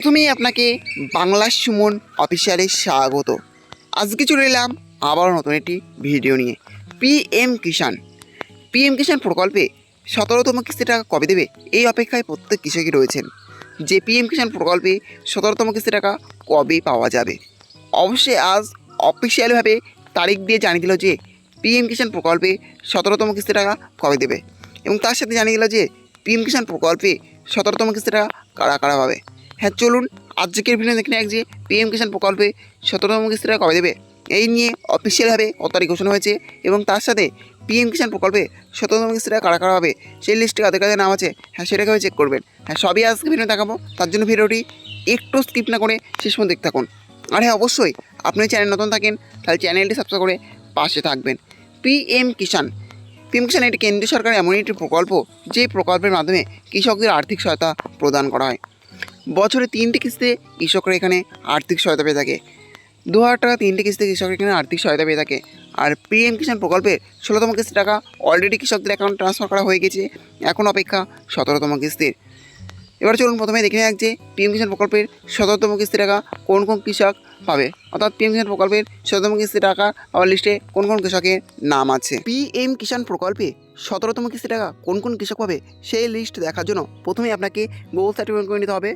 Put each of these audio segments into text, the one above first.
প্রথমেই আপনাকে বাংলা সুমন অফিসিয়ালে স্বাগত। আজকে চলে এলাম আবারও নতুন একটি ভিডিও নিয়ে। পিএম কিষাণ প্রকল্পে 17তম কিস্তি টাকা কবে দেবে এই অপেক্ষায় প্রত্যেক কৃষকই রয়েছেন যে পিএম কিষাণ প্রকল্পে 17তম কিস্তি টাকা কবে পাওয়া যাবে। অবশ্যই আজ অফিসিয়ালভাবে তারিখ দিয়ে জানিয়ে দিল যে পিএম কিষাণ প্রকল্পে 17তম কিস্তি টাকা কবে দেবে এবং তার সাথে জানিয়ে দিল যে পিএম কিষাণ প্রকল্পে 17তম কিস্তি টাকা কারা কারা পাবে। হ্যাঁ, চলুন আজকের ভিডিও দেখে নেওয়া যে পিএম কিষাণ প্রকল্পে 17তম কিস্তি টাকা কবে দেবে, এই নিয়ে অফিসিয়ালভাবে কত তারিখ ঘোষণা হয়েছে এবং তার সাথে পিএম কিষাণ প্রকল্পে 17তম কিস্তি টাকা কারা কারা হবে সেই লিস্টে কাদের কাদের নাম আছে, হ্যাঁ সেটাকে চেক করবেন। হ্যাঁ, সবই আজকে ভিডিও দেখাবো, তার জন্য ভিডিওটি একটু স্কিপ না করে শেষ পর্যন্ত দেখতে থাকুন। আর হ্যাঁ, অবশ্যই আপনি চ্যানেল নতুন থাকেন তাহলে চ্যানেলটি সাবস্ক্রাইব করে পাশে থাকবেন। পিএম কিষাণ একটি কেন্দ্রীয় সরকারের এমন একটি প্রকল্প যে প্রকল্পের মাধ্যমে কৃষকদের আর্থিক সহায়তা প্রদান করা হয়। বছরে 3টি কিস্তিতে কৃষকরা এখানে আর্থিক সহায়তা পেয়ে থাকে। 2000 টাকা 3টি কিস্তিতে কৃষকরা এখানে আর্থিক সহায়তা পেয়ে থাকে। আর পিএম কিষাণ প্রকল্পের 16তম কিস্তি টাকা অলরেডি কৃষকদের অ্যাকাউন্টে ট্রান্সফার করা হয়ে গেছে, এখন অপেক্ষা 17তম কিস্তির। এবার চলুন প্রথমে দেখে নেওয়া যে পিএম কিষাণ প্রকল্পের 17তম কিস্তি টাকা কোন কোন কৃষক পাবে, অর্থাৎ পিএম কিষাণ প্রকল্পের 17তম কিস্তি টাকা পাওয়ার লিস্টে কোন কোন কৃষকের নাম আছে। পিএম কিষাণ প্রকল্পে 17তম কিস্তি টাকা কোন কোন কৃষক পাবে সেই লিস্ট দেখার জন্য প্রথমেই আপনাকে গুগল সাইট ওপেন করে নিতে হবে।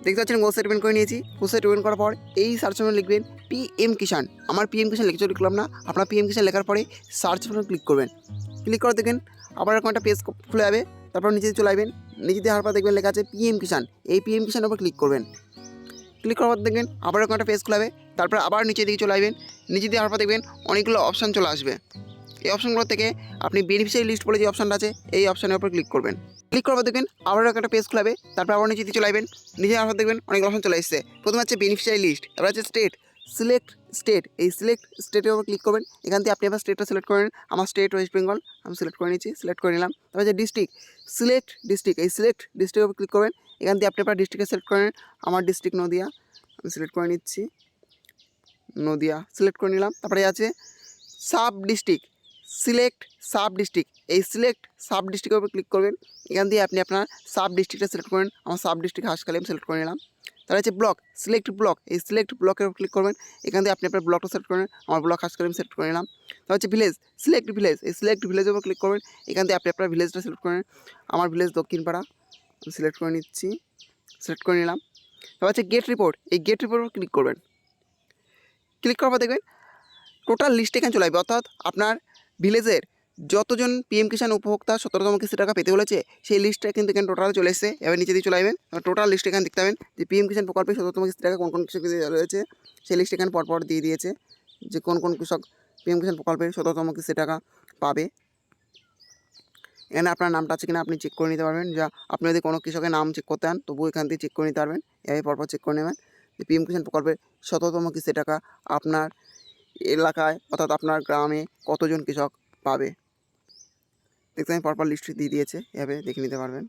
দেখতে পাচ্ছেন গুগল সাইট ওপেন করে নিয়েছি। গুগল সাইট ওপেন করার পর এই সার্চ বাটনে লিখবেন পিএম কিষাণ। আমার পিএম কিষাণ লিখে লিখলাম না, আপনার পিএম কিষাণ লেখার পরে সার্চ বাটনে ক্লিক করবেন। ক্লিক করে দেখবেন আবার এরকম একটা পেজ খুলে যাবে। তারপর নিচে চলে আসবেন, নিচে দিয়ে হারপর দেখবেন লেখা আছে পিএম কিষাণ। এই পিএম কিষাণের উপর ক্লিক করবেন। ক্লিক করার পর দেখবেন আবার এরকম একটা পেজ খুলে যাবে। তারপর আবার নিচে দিকে চলে আসবেন, নিচে দিয়ে হারপর দেখবেন অনেকগুলো অপশান চলে আসবে। এই অপশানগুলো থেকে আপনি বেনিফিশিয়ারি লিস্ট বলে যে অপশানটা আছে এই অপশানের উপর ক্লিক করবেন। ক্লিক করার পর দেখবেন আবার একটা পেজ খুলাবে। তারপর আবার নিচে দিয়ে চলে আসবেন, নিচে আবার দেখবেন অনেক অপশান চলে এসেছে। প্রথমে হচ্ছে বেনিফিশিয়ারি লিস্ট, তারপর হচ্ছে স্টেট, সিলেক্ট স্টেট। এই সিলেক্ট স্টেটের উপর ক্লিক করবেন। এখান থেকে আপনি আবার স্টেটটা সিলেক্ট করেন। আমার স্টেট ওয়েস্ট বেঙ্গল, আমি সিলেক্ট করে নিচ্ছি, সিলেক্ট করে নিলাম। তারপর হচ্ছে ডিস্ট্রিক্ট, সিলেক্ট ডিস্ট্রিক্ট। এই সিলেক্ট ডিস্ট্রিক্টের উপর ক্লিক করবেন। এখান থেকে আপনি আপনার ডিস্ট্রিক্টে সিলেক্ট করেন। আমার ডিস্ট্রিক্ট নদিয়া, আমি সিলেক্ট করে নিচ্ছি, নদিয়া সিলেক্ট করে নিলাম। তারপরে আছে sub district, select sub district. এই সিলেক্ট সাব ডিস্ট্রিক্টের উপর ক্লিক করবেন। এখান দিয়ে আপনি আপনার সাব ডিস্ট্রিক্টটা সিলেক্ট করেন। আমার সাব ডিস্ট্রিক্ট হাসখালি আমি সিলেক্ট করে নিলাম। তারপরে হচ্ছে ব্লক, সিলেক্ট ব্লক। এই সিলেক্ট ব্লকের উপর ক্লিক করবেন। এখান দিয়ে আপনি আপনার ব্লকটা সিলেক্ট করেন। আমার ব্লক হাসখালি আমি সিলেক্ট করে নিলাম। তারপর হচ্ছে ভিলেজ, সিলেক্ট ভিলেজ। এই সিলেক্ট ভিলেজের উপর ক্লিক করবেন। এখান দিয়ে আপনি আপনার ভিলেজটা সিলেক্ট করেন। আমার ভিলেজ দক্ষিণপাড়া, আমি সিলেক্ট করে নিচ্ছি, সিলেক্ট করে নিলাম। তারপর হচ্ছে গেট রিপোর্ট, এই গেট রিপোর্টের উপর ক্লিক করবেন। ক্লিক করার পর দেখবেন টোটাল লিস্ট এখানে চলে আসবে, অর্থাৎ আপনার ভিলেজের যতজন পিএম কিষাণ উপভোক্তা 17তম কিস্তি টাকা পেতে বলেছে সেই লিস্টটা কিন্তু এখানে টোটাল চলে এসেছে। এবার নিচে দিয়ে চলে আসবেন, টোটাল লিস্ট এখানে দেখতে পাবেন যে পিএম কিষাণ প্রকল্পে 17তম কিস্তি টাকা কোন কোন কৃষক রয়েছে সেই লিস্ট এখানে পরপর দিয়ে দিয়েছে যে কোন কোন কৃষক পিএম কিষাণ প্রকল্পের 17তম কিস্তি টাকা পাবে। এখানে আপনার নামটা আছে কিনা আপনি চেক করে নিতে পারবেন। যা আপনি যদি কোনো কৃষকের নাম চেক করতে চান তবুও এখান থেকে চেক করে নিতে পারবেন। এভাবে পরপর চেক করে নেবেন যে পিএম কিষাণ প্রকল্পের 17তম কিস্তি টাকা আপনার এলাকায় অর্থাৎ আপনার গ্রামে কতজন কৃষক পাবে। দেখতে আমি পরপর লিস্ট দিয়ে দিয়েছে, এভাবে দেখে নিতে পারবেন।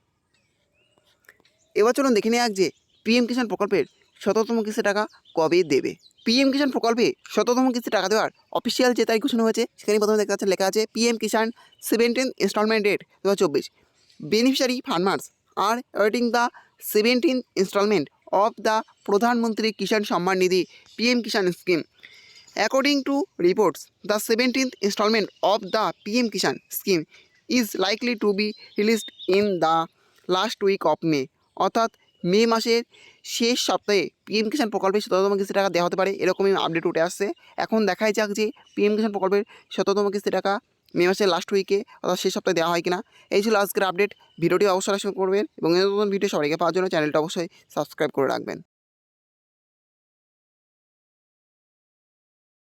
এবার চলুন দেখে নেওয়া যে পিএম কিষাণ প্রকল্পের 17তম কিস্তি টাকা কবে দেবে। পিএম কিষাণ প্রকল্পে 17তম কিস্তি টাকা দেওয়ার অফিসিয়াল যে তারিখ ঘোষণা হয়েছে সেখানে প্রথমে দেখা যাচ্ছে লেখা আছে PM Kisan 17th instalment date 2024। Beneficiary farmers are waiting the 17th instalment of the Pradhan Mantri Kisan Samman Nidhi PM Kisan scheme. According to reports, the 17th installment of the PM Kishan scheme is likely to be released in the last week of May, অর্থাৎ মে মাসের শেষ সপ্তাহে PM কিষাণ প্রকল্পের 17তম কিস্তি টাকা দেওয়া হতে পারে, এরকমই আপডেট উঠে আসছে। এখন দেখাই যাক যে পিএম কিষাণ প্রকল্পের 17তম কিস্তি টাকা মে মাসের লাস্ট উইকে অর্থাৎ শেষ সপ্তাহে দেওয়া হয় কিনা। এই ছিল আজকের আপডেট। ভিডিওটি অবশ্যই করবেন এবং নতুন ভিডিও সবাইকে পাওয়ার জন্য চ্যানেলটা অবশ্যই সাবস্ক্রাইব করে রাখবেন।